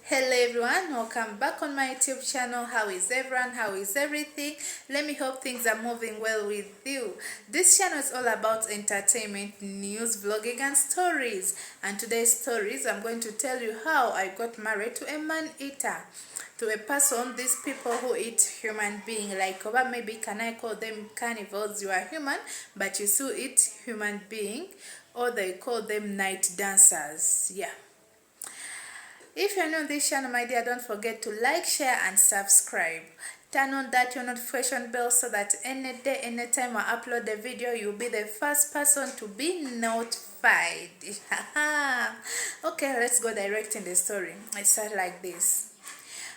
Hello everyone, welcome back on my YouTube channel. How is everyone? How is everything? Let me hope things are moving well with you. This channel is all about entertainment, news, vlogging and stories. And today's stories, I'm going to tell you how I got married to a man-eater. To a person, these people who eat human being, like or maybe can I call them carnivores? You are human, but you still eat human being, or they call them night dancers. Yeah. If you're new on this channel, my dear, don't forget to like, share and subscribe. Turn on that your notification bell so that any day, anytime I upload a video, you'll be the first person to be notified. Okay, let's go direct in the story. I start like this.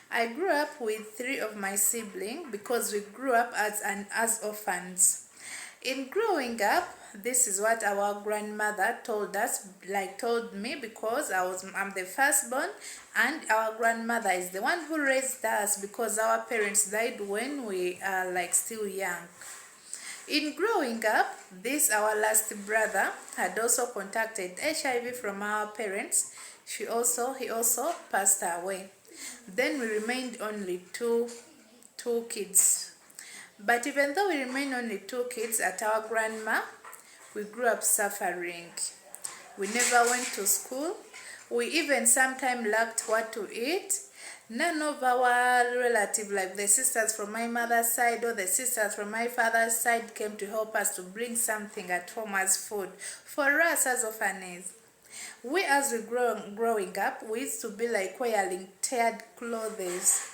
I grew up with 3 of my siblings because we grew up as orphans. In growing up, this is what our grandmother told us, told me, because I'm the firstborn, and our grandmother is the one who raised us because our parents died when we are still young. In growing up, our last brother had also contacted HIV from our parents. He also passed away. Then we remained only two kids. But even though we remained only 2 kids at our grandma, we grew up suffering. We never went to school. We even sometimes lacked what to eat. None of our relatives, like the sisters from my mother's side or the sisters from my father's side, came to help us to bring something at home as food for us as orphans. We, as we growing up, we used to be like wearing teared clothes,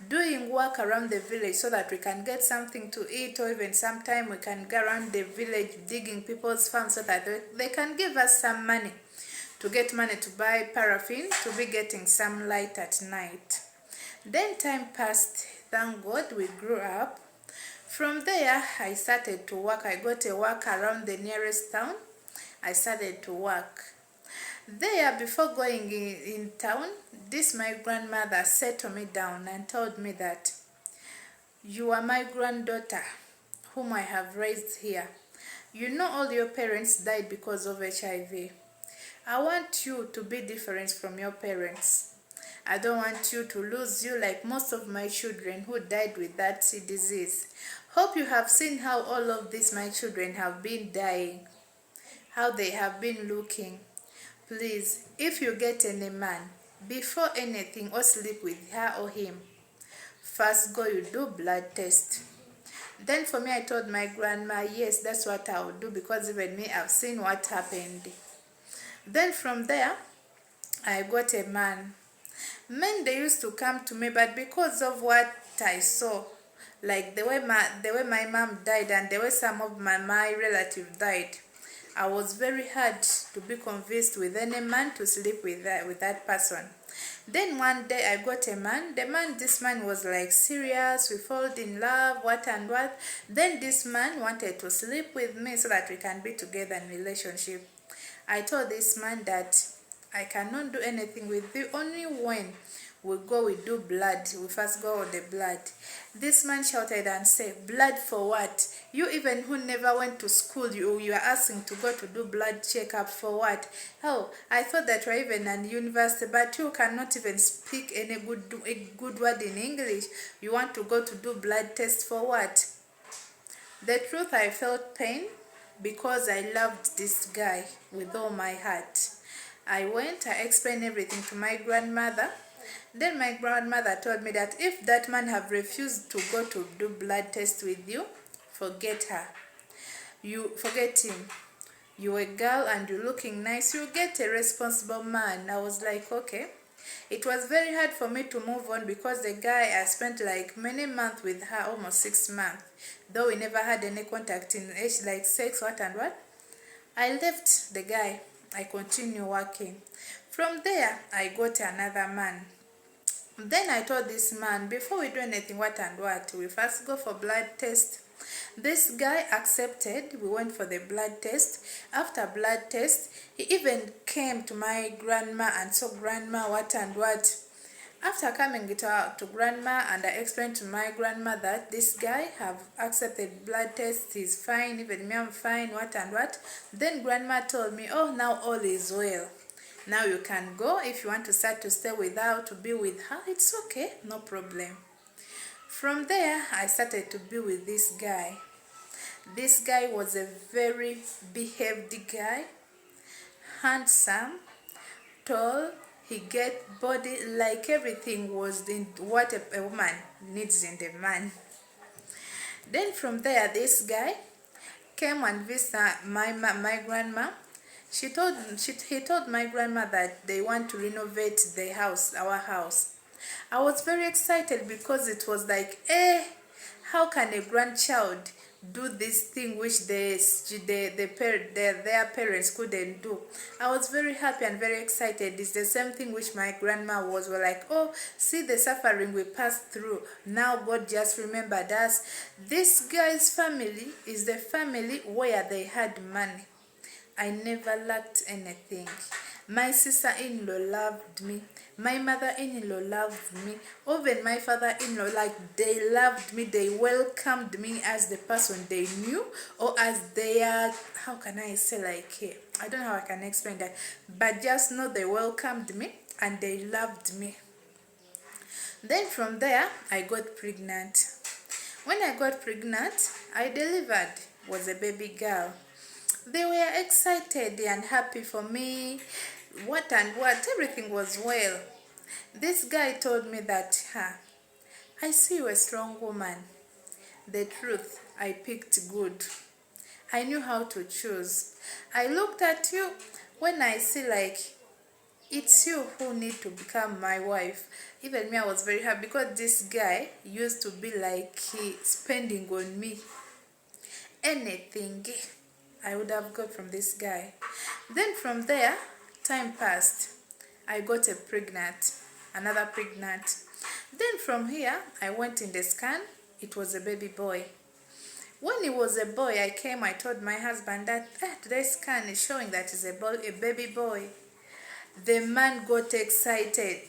doing work around the village so that we can get something to eat, or even sometime we can go around the village digging people's farms so that they can give us some money, to get money to buy paraffin, to be getting some light at night. Then time passed. Thank God we grew up. From there, I started to work. I got a work around the nearest town. I started to work. There, before going in town, my grandmother settled me down and told me that you are my granddaughter, whom I have raised here. You know all your parents died because of HIV. I want you to be different from your parents. I don't want you to lose you like most of my children who died with that disease. Hope you have seen how all of these my children have been dying, how they have been looking. Please, if you get any man, before anything or sleep with her or him, first go you do blood test. Then for me, I told my grandma, yes, that's what I would do, because even me, I've seen what happened. Then from there, I got a man. Men, they used to come to me, but because of what I saw, like the way my mom died and the way some of my relatives died, I was very hard to be convinced with any man to sleep with that person. Then one day I got a man. This man was like serious. We fell in love, what and what. Then this man wanted to sleep with me so that we can be together in relationship. I told this man that I cannot do anything with you, only when we do blood. We first go on the blood. This man shouted and said, blood for what? You even who never went to school, you are asking to go to do blood checkup for what? Oh, I thought that you were even at university, but you cannot even speak any good word in English. You want to go to do blood test for what? The truth, I felt pain because I loved this guy with all my heart. I explained everything to my grandmother. Then my grandmother told me that if that man have refused to go to do blood test with you, forget her. You forget him. You're a girl and you're looking nice. You get a responsible man. I was like, okay. It was very hard for me to move on because the guy, I spent like many months with her, almost 6 months. Though we never had any contact in like sex, what and what. I left the guy. I continued working. From there, I got another man. Then I told this man, before we do anything, what and what, we first go for blood test. This guy accepted. We went for the blood test. After blood test, he even came to my grandma and saw grandma what and what. After coming to grandma, and I explained to my grandma that this guy have accepted blood test, he's fine, even me I'm fine, what and what. Then grandma told me, oh, now all is well. Now you can go. If you want to start to stay with her, to be with her, it's okay, no problem. From there, I started to be with this guy. This guy was a very behaved guy, handsome, tall. He get body, like everything was in what a woman needs in the man. Then from there, this guy came and visited my grandma. He told my grandma that they want to renovate the house, our house. I was very excited because it was like, how can a grandchild do this thing which their parents couldn't do? I was very happy and very excited. It's the same thing which my grandma was. We're like, oh, see the suffering we passed through. Now God just remembered us. This guy's family is the family where they had money. I never lacked anything. My sister-in-law loved me. My mother-in-law loved me. Even my father-in-law, like, they loved me. They welcomed me as the person they knew, or as their, how can I say, like, I don't know how I can explain that, but just know they welcomed me and they loved me. Then from there, I got pregnant. When I got pregnant, I delivered, was a baby girl. They were excited and happy for me. What and what, everything was well. This guy told me that, I see you a strong woman. The truth, I picked good. I knew how to choose. I looked at you when I see like, it's you who need to become my wife. Even me, I was very happy because this guy used to be like spending on me. Anything I would have got from this guy. Then from there, time passed. I got another pregnant. Then from here, I went in the scan. It was a baby boy. When it was a boy, I told my husband that today's scan is showing that it's a baby boy. The man got excited.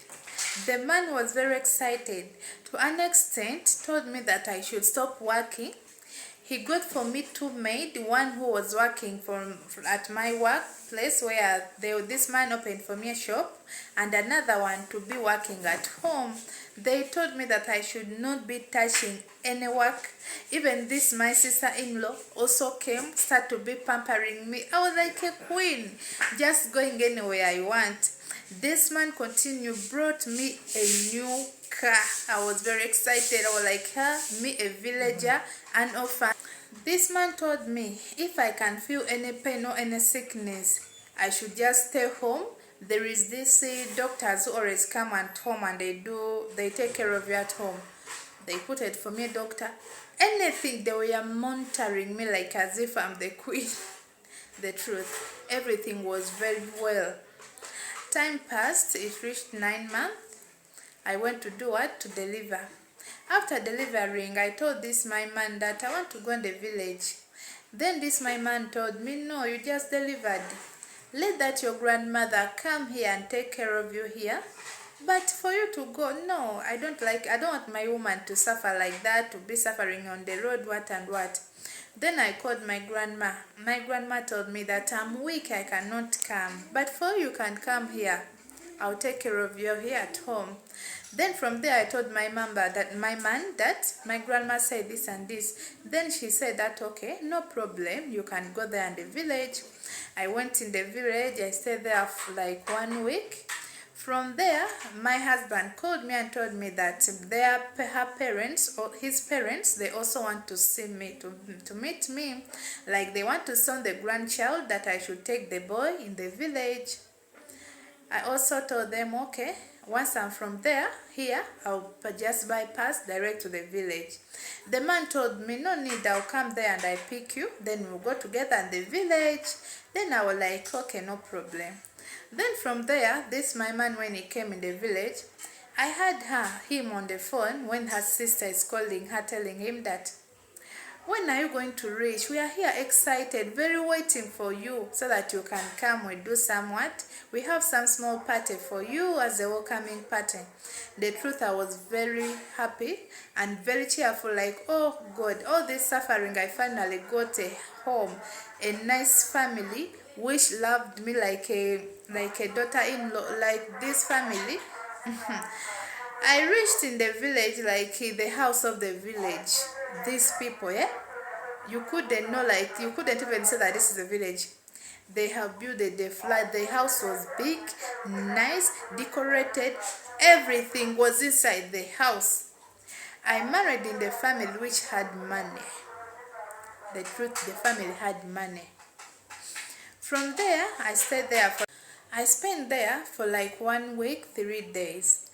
The man was very excited. To an extent, told me that I should stop working. He got for me two maids, one who was working at my workplace where this man opened for me a shop, and another one to be working at home. They told me that I should not be touching any work. Even this, my sister-in-law, also came, started to be pampering me. I was like a queen, just going anywhere I want. This man continued, brought me a new car. I was very excited. I was like, me a villager, an orphan. This man told me if I can feel any pain or any sickness, I should just stay home. There is this doctors who always come at home and they take care of you at home. They put it for me, doctor. Anything, they were monitoring me like as if I'm the queen. The truth, everything was very well. Time passed, it reached 9 months. I went to do what? To deliver. After delivering, I told this my man that I want to go in the village. Then this my man told me, no, you just delivered. Let that your grandmother come here and take care of you here. But for you to go, no, I don't want my woman to suffer like that, to be suffering on the road, what and what. Then I called my grandma. My grandma told me that I'm weak, I cannot come. But for you can come here. I'll take care of you here at home. Then from there I told my man that my grandma said this and this. Then she said that okay, no problem, you can go there in the village. I went in the village, I stayed there for like 1 week. From there, my husband called me and told me that her parents or his parents, they also want to see me, to meet me. Like they want to send the grandchild that I should take the boy in the village. I also told them, okay, once I'm from here, I'll just bypass direct to the village. The man told me, no need, I'll come there and I pick you. Then we'll go together in the village. Then I was like, okay, no problem. Then from there, this my man, when he came in the village, I had him on the phone when her sister is calling her, telling him that, when are you going to reach? We are here excited, very waiting for you so that you can come. We do somewhat. We have some small party for you as a welcoming party. The truth, I was very happy and very cheerful, like, oh God, all this suffering, I finally got a home, a nice family which loved me like a daughter-in-law, like this family. I reached in the village, like the house of the village. These people, yeah, you couldn't know, like you couldn't even say that this is a village. They have built the flat. The house was big, nice, decorated. Everything was inside the house. I married in the family which had money. The truth, the family had money. From there, I spent there for like 1 week, 3 days.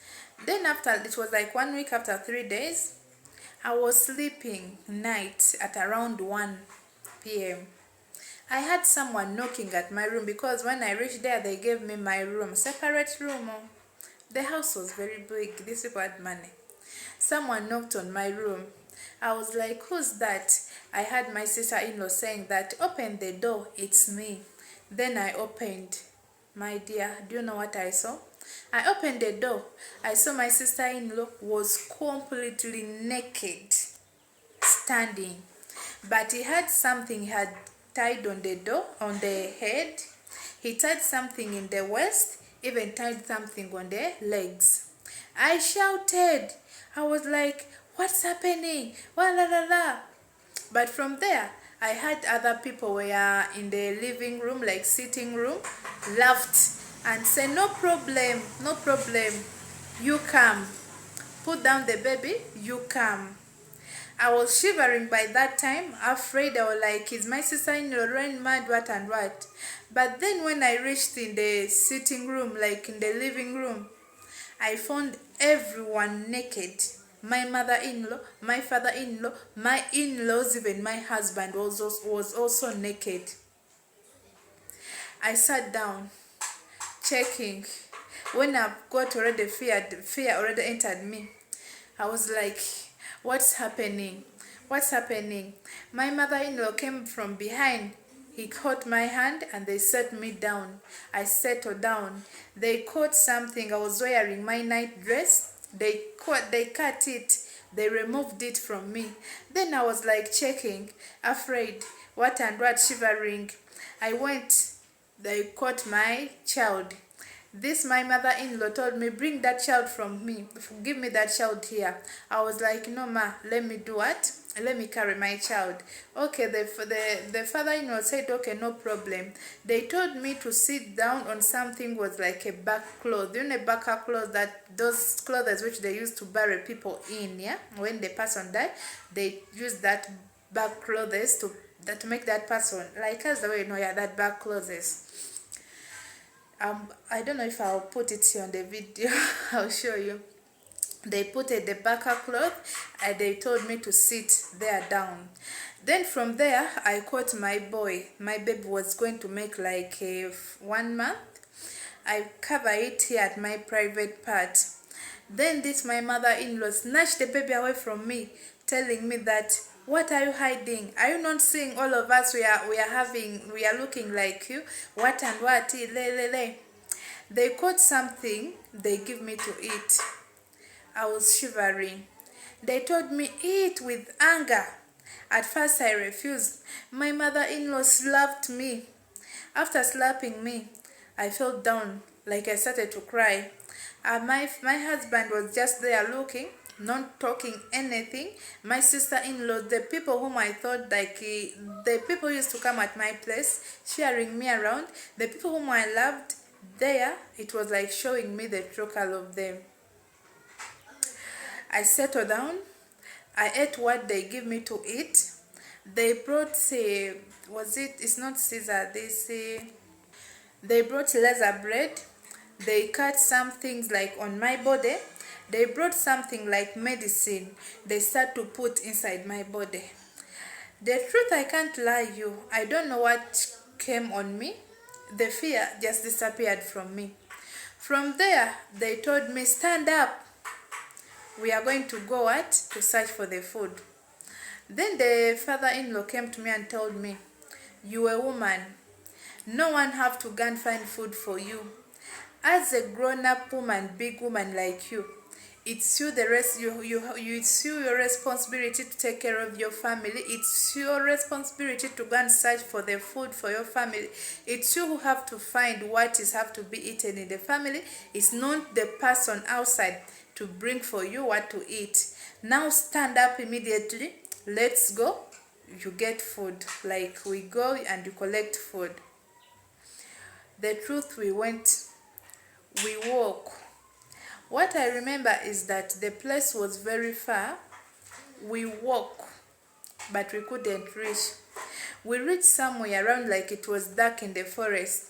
Then after, it was like 1 week after 3 days, I was sleeping night at around 1 p.m. I had someone knocking at my room because when I reached there, they gave me my room, separate room. The house was very big. These people had money. Someone knocked on my room. I was like, who's that? I had my sister-in-law saying that, open the door, it's me. Then I opened. My dear, do you know what I saw? I opened the door. I saw my sister-in-law was completely naked, standing. But he had something he had tied on the door, on the head. He tied something in the waist, even tied something on the legs. I shouted. I was like, what's happening? Wa la la la. But from there, I had other people were in the living room, like sitting room, laughed and said, no problem, no problem. You come. Put down the baby, you come. I was shivering by that time, afraid. I was like, is my sister-in-law running mad, what and what? But then when I reached in the sitting room, like in the living room, I found everyone naked. My mother-in-law, my father-in-law, my in-laws, even my husband was also naked. I sat down, checking. When I got already fear already entered me. I was like, what's happening? What's happening? My mother-in-law came from behind. He caught my hand and they set me down. I settled down. They caught something. I was wearing my night dress. They cut it. They removed it from me. Then I was like checking, afraid, what and what, shivering. I went. They caught my child. This my mother-in-law told me, bring that child from me. Give me that child here. I was like, no ma, let me do what? Let me carry my child. Okay, the father-in-law said, okay, no problem. They told me to sit down on something was like a back cloth. You know, back cloth, that those clothes which they used to bury people in, yeah? When the person died, they use that back clothes to make that person, like as the way, you know, yeah, that back clothes. I don't know if I'll put it here on the video. I'll show you. They put the back cloth and they told me to sit there down. Then from there, I caught my boy. My baby was going to make like 1 month. I cover it here at my private part. Then this my mother-in-law snatched the baby away from me, telling me that, what are you hiding? Are you not seeing all of us? We are looking like you. What and what? They caught something. They give me to eat. I was shivering. They told me eat with anger. At first I refused. My mother-in-law slapped me. After slapping me, I fell down, like I started to cry. My husband was just there looking, not talking anything. My sister-in-law, the people whom I thought like the people used to come at my place, cheering me around, the people whom I loved, there, it was like showing me the true color of them. I settled down. I ate what they give me to eat. They brought it's not Caesar, they brought leather bread. They cut some things like on my body. They brought something like medicine. They start to put inside my body. The truth, I can't lie you. I don't know what came on me. The fear just disappeared from me. From there, they told me, stand up. We are going to go out to search for the food. Then the father-in-law came to me and told me, you a woman. No one have to go and find food for you. As a grown-up woman, big woman like you, It's you the rest it's you your responsibility to take care of your family. It's your responsibility to go and search for the food for your family. It's you who have to find what is have to be eaten in the family. It's not the person outside to bring for you what to eat. Now stand up immediately, let's go. You get food. Like, we go and you collect food. The truth, we went, we walk. What I remember is that the place was very far. We walk, but we couldn't reach. We reached somewhere around, like it was dark in the forest.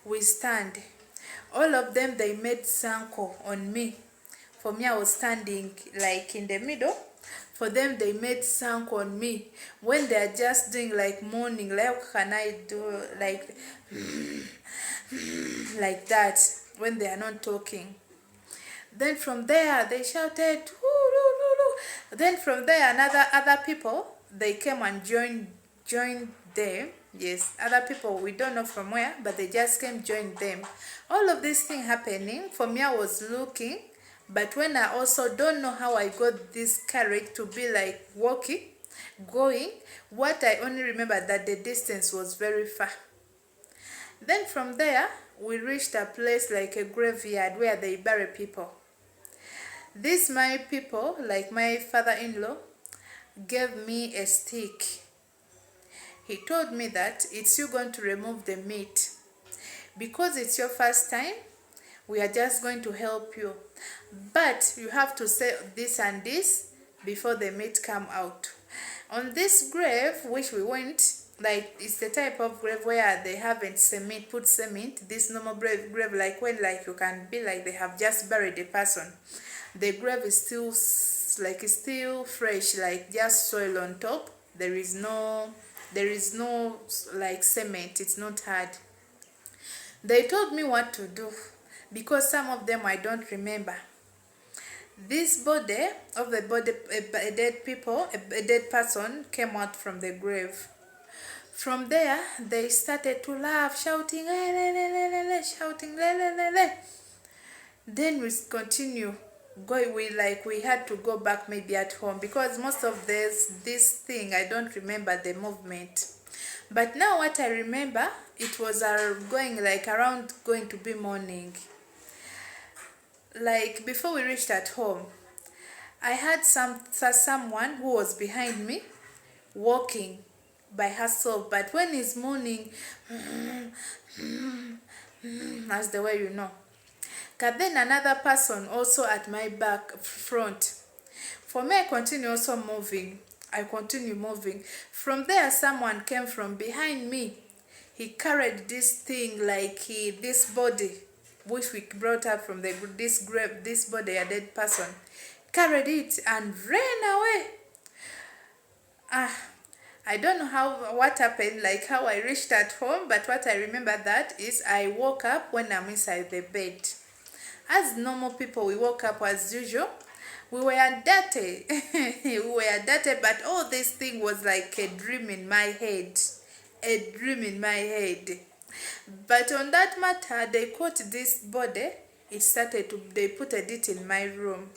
We stand. All of them, they made circle on me. For me, I was standing like in the middle. For them, they made sound on me. When they are just doing like moaning, like how can I do like that when they are not talking? Then from there, they shouted, "Woo-loo-loo-loo." Then from there, other people, they came and joined them. Yes, other people, we don't know from where, but they just came, joined them. All of this thing happening, for me, I was looking, but when I also don't know how I got this courage to be like walking, going, what I only remember that the distance was very far. Then from there, we reached a place like a graveyard where they bury people. These my people, like my father-in-law, gave me a stick. He told me that it's you going to remove the meat. Because it's your first time, we are just going to help you. But you have to say this and this before the meat come out. On this grave, which we went, like it's the type of grave where they haven't put cement. This normal grave, like when like you can be like they have just buried the person. The grave is still like it's still fresh, like just soil on top. There is no like cement. It's not hard. They told me what to do because some of them I don't remember. This body of a dead people, a dead person came out from the grave. From there, they started to laugh, shouting, le, le, le, le, le, le, shouting, le, le, le, le. Then we continue. We had to go back maybe at home because most of this thing, I don't remember the movement. But now what I remember, it was going like around going to be morning. Like before we reached at home, I had someone who was behind me walking by herself, but when it's morning, that's the way you know. But then another person also at my back front. For me, I continue also moving. I continue moving. From there, someone came from behind me. He carried this thing like this body, which we brought up from this grave, this body, a dead person. Carried it and ran away. I don't know what happened, like how I reached at home, but what I remember that is I woke up when I'm inside the bed. As normal people, we woke up as usual. We were dirty. We were dirty, but all this thing was like a dream in my head. A dream in my head. But on that matter, they caught this body. They put it in my room.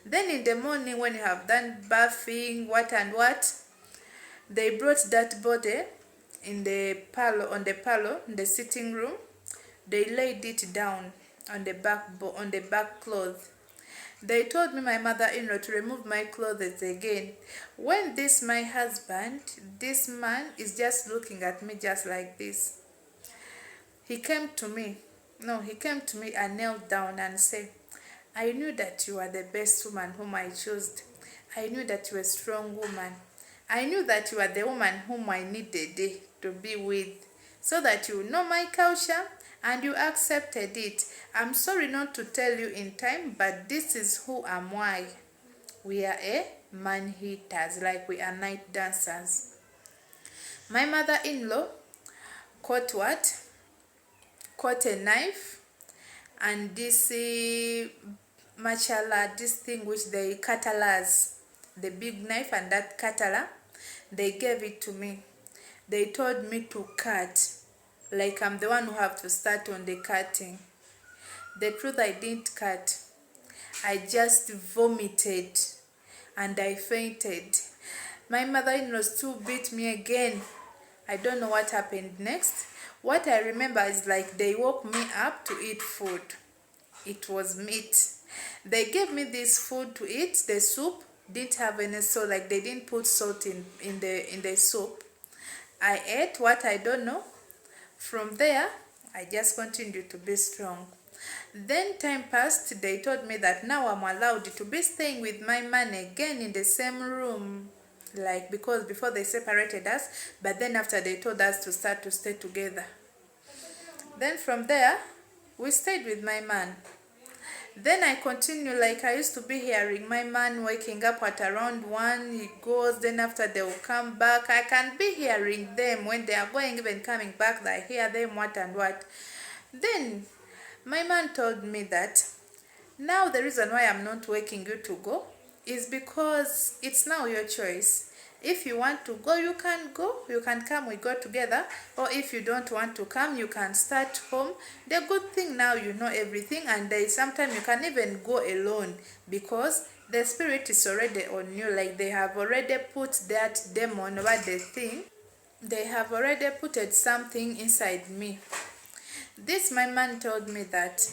Then in the morning, when you have done bathing, what and what, they brought that body in the parlor, in the sitting room. They laid it down on the back cloth. They told me, my mother-in-law, to remove my clothes again. When my husband, this man is just looking at me just like this. He came to me and knelt down and said, "I knew that you are the best woman whom I chose. I knew that you are a strong woman. I knew that you are the woman whom I needed to be with, so that you know my culture and you accepted it. I'm sorry not to tell you in time, but this is who am I. We are a man-eaters, like we are night dancers." My mother-in-law caught a knife and this machala, this thing which they catalas, the big knife and that catala, they gave it to me. They told me to cut, like I'm the one who have to start on the cutting. The truth, I didn't cut. I just vomited and I fainted. My mother-in-law still beat me again. I don't know what happened next. What I remember is like they woke me up to eat food. It was meat. They gave me this food to eat. The soup didn't have any salt, like they didn't put salt in the soup. I ate what I don't know. From there, I just continued to be strong. Then time passed. They told me that now I'm allowed to be staying with my man again in the same room, like because before they separated us, but then after they told us to start to stay together. Then from there, we stayed with my man. Then I continue, like I used to be hearing my man waking up at around 1, he goes, then after they will come back. I can be hearing them when they are going, even coming back, I hear them what and what. Then my man told me that now the reason why I'm not waking you to go is because it's now your choice. If you want to go, you can go. You can come, we go together. Or if you don't want to come, you can start home. The good thing now, you know everything, and sometimes you can even go alone because the spirit is already on you. Like they have already put that demon over the thing. They have already put something inside me. This my man told me that.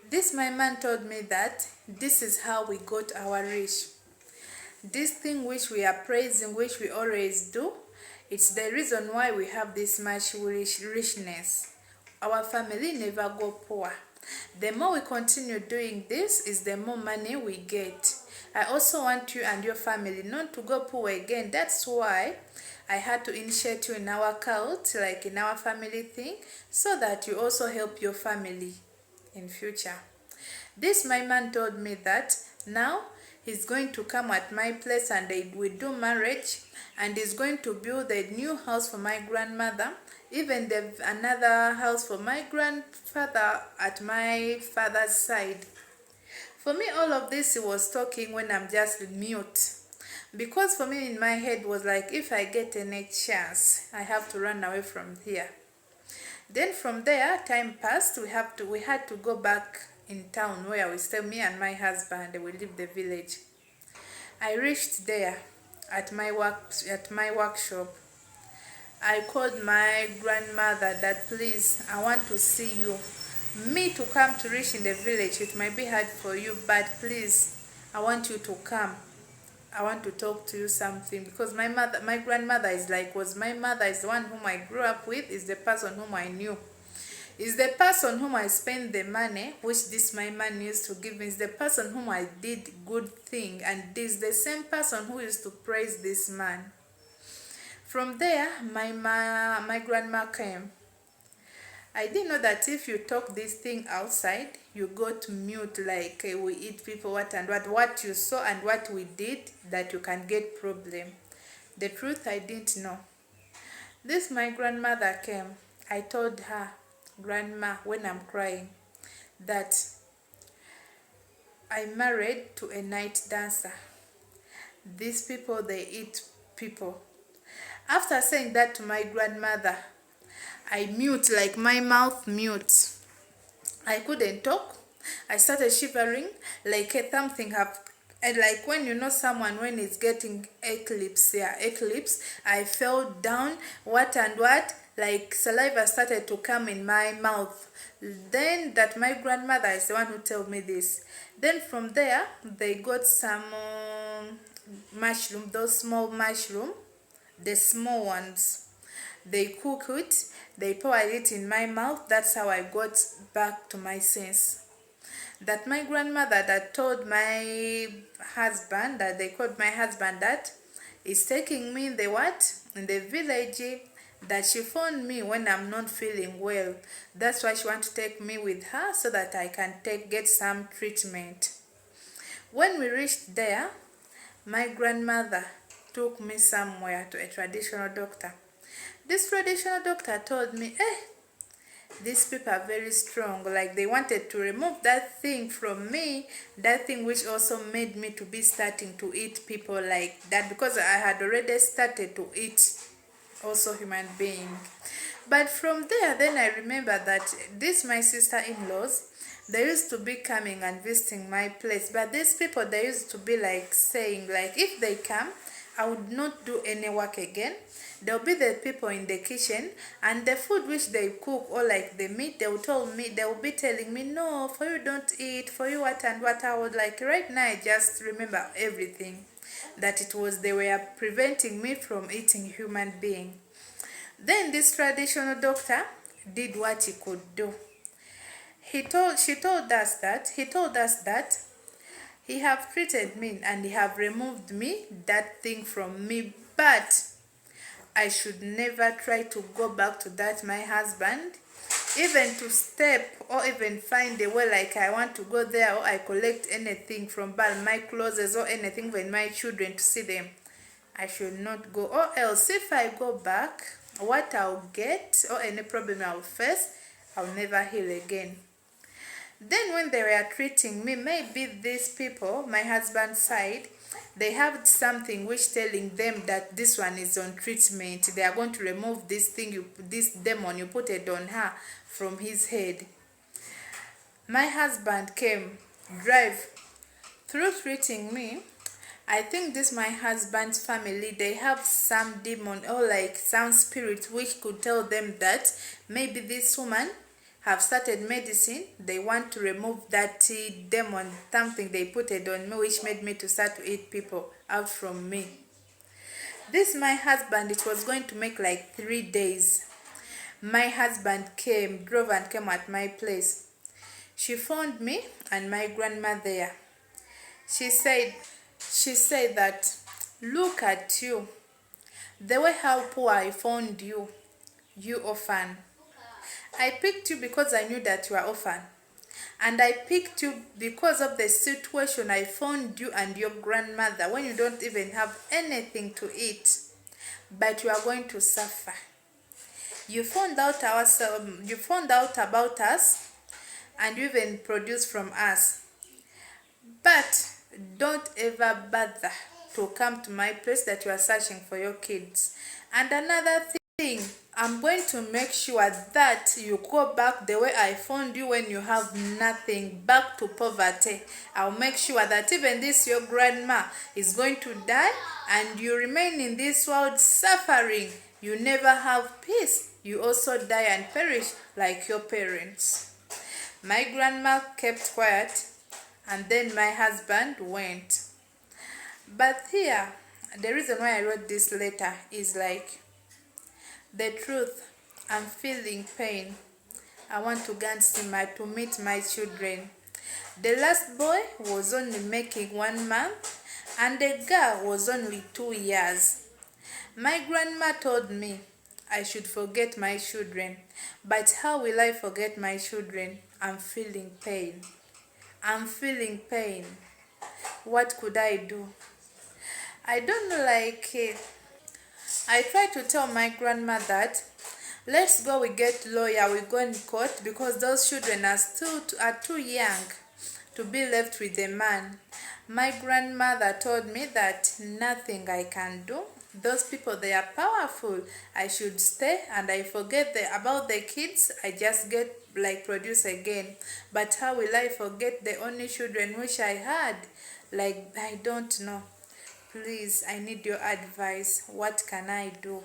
This my man told me that this is how we got our rich. This thing which we are praising, which we always do, it's the reason why we have this much richness. Our family never go poor. The more we continue doing this, is the more money we get. I also want you and your family not to go poor again. That's why I had to initiate you in our cult, like in our family thing, so that you also help your family in future. This my man told me that now he's going to come at my place and we do marriage, and he's going to build a new house for my grandmother, even another house for my grandfather at my father's side. For me, all of this he was talking when I'm just mute, because for me in my head was like, if I get any chance, I have to run away from here. Then from there, time passed. We had to go back in town where we stay, me and my husband. We leave the village. I reached there at my workshop. I called my grandmother that please, I want to see you. Me to come to reach in the village, it might be hard for you, but please, I want you to come. I want to talk to you something, because my grandmother is my mother is the one whom I grew up with, is the person whom I knew. Is the person whom I spent the money, which this my man used to give me, is the person whom I did good thing, and this the same person who used to praise this man. From there, my grandma came. I didn't know that if you talk this thing outside, you go to mute, like we eat people, what and what you saw and what we did, that you can get problem. The truth I didn't know. This my grandmother came. I told her, Grandma, when I'm crying, that I married to a night dancer. These people, they eat people. After saying that to my grandmother, I mute, like my mouth mute. I couldn't talk. I started shivering, like something have, and like when you know someone when it's getting eclipse, I fell down, what and what, like saliva started to come in my mouth. Then that my grandmother is the one who told me this. Then from there, they got some mushroom, those small mushroom, the small ones. They cook it, they pour it in my mouth. That's how I got back to my sense. That my grandmother that told my husband, that they called my husband, that is taking me in the village, that she found me when I'm not feeling well. That's why she wants to take me with her so that I can get some treatment. When we reached there, my grandmother took me somewhere to a traditional doctor. This traditional doctor told me, these people are very strong, like they wanted to remove that thing from me, that thing which also made me to be starting to eat people like that, because I had already started to eat also human being. But from there, then I remember that this my sister-in-laws, they used to be coming and visiting my place. But these people, they used to be like saying, like, if they come, I would not do any work again. There'll be the people in the kitchen, and the food which they cook, or like the meat, they will be telling me, no, for you don't eat, for you what and what. I was like, right now I just remember everything, that it was they were preventing me from eating human being. Then this traditional doctor did what he could do. He told us that he have treated me and he have removed me that thing from me, but I should never try to go back to that my husband, even to step or even find a way, like I want to go there, or I collect anything from my clothes or anything, even my children, to see them. I should not go, or else if I go back, what I'll get or any problem I'll face, I'll never heal again. Then when they were treating me, maybe these people, my husband's side, they have something which telling them that this one is on treatment. They are going to remove this thing, this demon you put it on her, from his head. My husband came, drive through treating me. I think this my husband's family, they have some demon or like some spirit which could tell them that maybe this woman have started medicine. They want to remove that demon, something they put it on me, which made me to start to eat people out from me. This my husband, it was going to make like 3 days. My husband drove and came at my place. She found me and my grandma there. She said that, look at you, the way how poor I found you, you orphan. I picked you because I knew that you are orphan. And I picked you because of the situation I found you and your grandmother, when you don't even have anything to eat, but you are going to suffer. You found out about us, and you even produced from us. But don't ever bother to come to my place that you are searching for your kids. And another thing, I'm going to make sure that you go back the way I found you when you have nothing, back to poverty. I'll make sure that even this your grandma is going to die, and you remain in this world suffering. You never have peace. You also die and perish like your parents. My grandma kept quiet, and then my husband went. But here, the reason why I wrote this letter is like, the truth, I'm feeling pain. I want to go and to meet my children. The last boy was only making 1 month, and the girl was only 2 years. My grandma told me I should forget my children. But how will I forget my children? I'm feeling pain. I'm feeling pain. What could I do? I don't know, like, I tried to tell my grandma that, let's go, we get lawyer, we go in court, because those children are too young to be left with a man. My grandmother told me that nothing I can do. Those people, they are powerful. I should stay and I forget about the kids. I just get like produce again. But how will I forget the only children which I had? Like, I don't know. Please, I need your advice. What can I do?